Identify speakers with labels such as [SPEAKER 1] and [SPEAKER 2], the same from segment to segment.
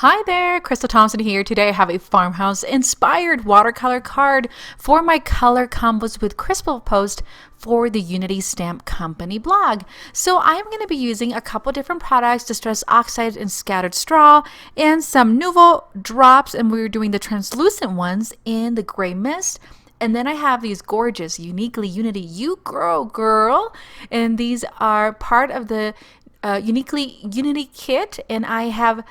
[SPEAKER 1] Hi there, Crystal Thompson here. Today I have a Farmhouse Inspired watercolor card for my color combos with Crystal post for the Unity Stamp Company blog. So I'm going to be using a couple different products, Distress Oxide and Scattered Straw, and some Nouveau drops, and we're doing the translucent ones in the Gray Mist. And then I have these gorgeous Uniquely Unity You Grow Girl, and these are part of the Uniquely Unity kit, and I have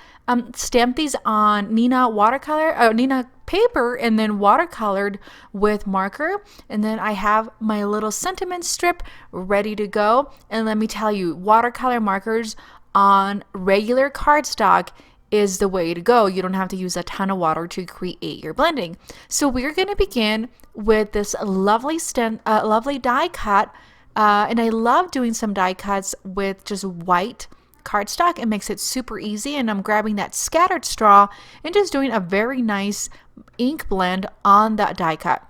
[SPEAKER 1] stamped these on Nina paper and then watercolored with marker. And then I have my little sentiment strip ready to go. And let me tell you, watercolor markers on regular cardstock is the way to go. You don't have to use a ton of water to create your blending. So we're going to begin with this lovely die cut. And I love doing some die cuts with just white cardstock. It makes it super easy. And I'm grabbing that scattered straw and just doing a very nice ink blend on that die cut.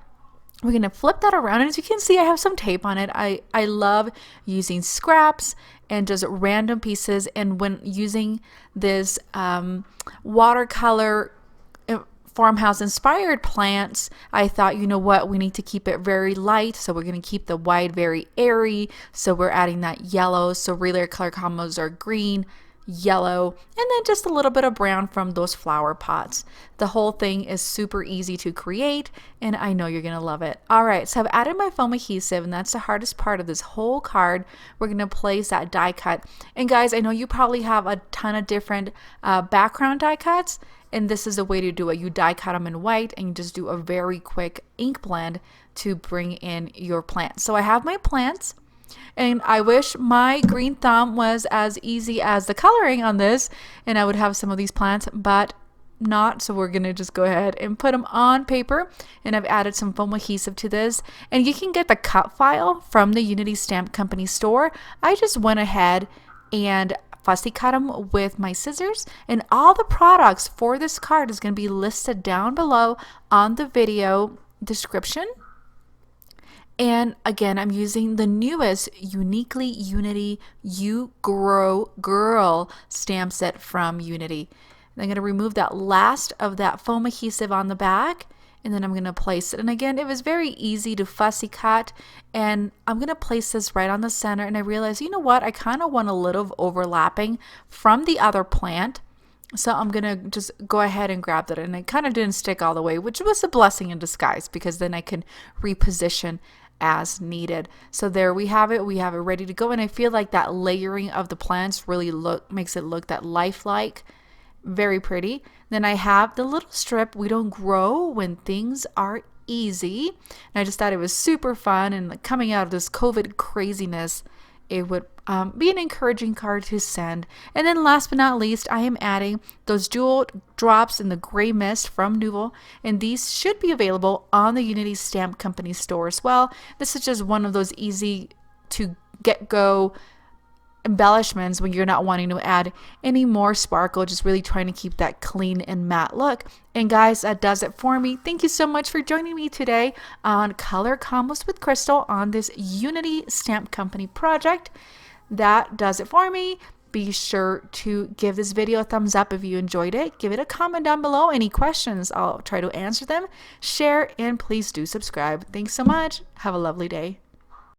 [SPEAKER 1] We're going to flip that around, and as you can see, I have some tape on it. I love using scraps and just random pieces. And when using this watercolor Farmhouse Inspired Plants, I thought, you know what, we need to keep it very light, so we're going to keep the white very airy, so we're adding that yellow. So really our color combos are green, yellow, and then just a little bit of brown from those flower pots. The whole thing is super easy to create, and I know you're gonna love it. All right, so I've added my foam adhesive, and that's the hardest part of this whole card. We're gonna place that die cut. And guys, I know you probably have a ton of different background die cuts, and this is the way to do it. You die cut them in white, and you just do a very quick ink blend to bring in your plants. So I have my plants, and I wish my green thumb was as easy as the coloring on this, and I would have some of these plants, but not. So we're gonna just go ahead and put them on paper, and I've added some foam adhesive to this, and you can get the cut file from the Unity Stamp Company store. I just went ahead and fussy cut them with my scissors, and all the products for this card is going to be listed down below on the video description. And again, I'm using the newest Uniquely Unity You Grow Girl stamp set from Unity. And I'm going to remove that last of that foam adhesive on the back, and then I'm going to place it. And again, it was very easy to fussy cut, and I'm going to place this right on the center. And I realized, you know what, I kind of want a little overlapping from the other plant. So I'm going to just go ahead and grab that, and it kind of didn't stick all the way, which was a blessing in disguise, because then I can reposition as needed. So there we have it. We have it ready to go, and I feel like that layering of the plants really makes it look that lifelike. Very pretty. Then I have the little strip, we don't grow when things are easy. And I just thought it was super fun, and coming out of this COVID craziness, it would be an encouraging card to send. And then last but not least, I am adding those jewel drops in the Gray Mist from Nouveau, and these should be available on the Unity Stamp Company store as well. This is just one of those easy to go embellishments when you're not wanting to add any more sparkle, just really trying to keep that clean and matte look. And guys, that does it for me. Thank you so much for joining me today on Color Combos with Crystal on this Unity Stamp Company project. That does it for me. Be sure to give this video a thumbs up if you enjoyed it. Give it a comment down below. Any questions, I'll try to answer them. Share, and please do subscribe. Thanks so much. Have a lovely day.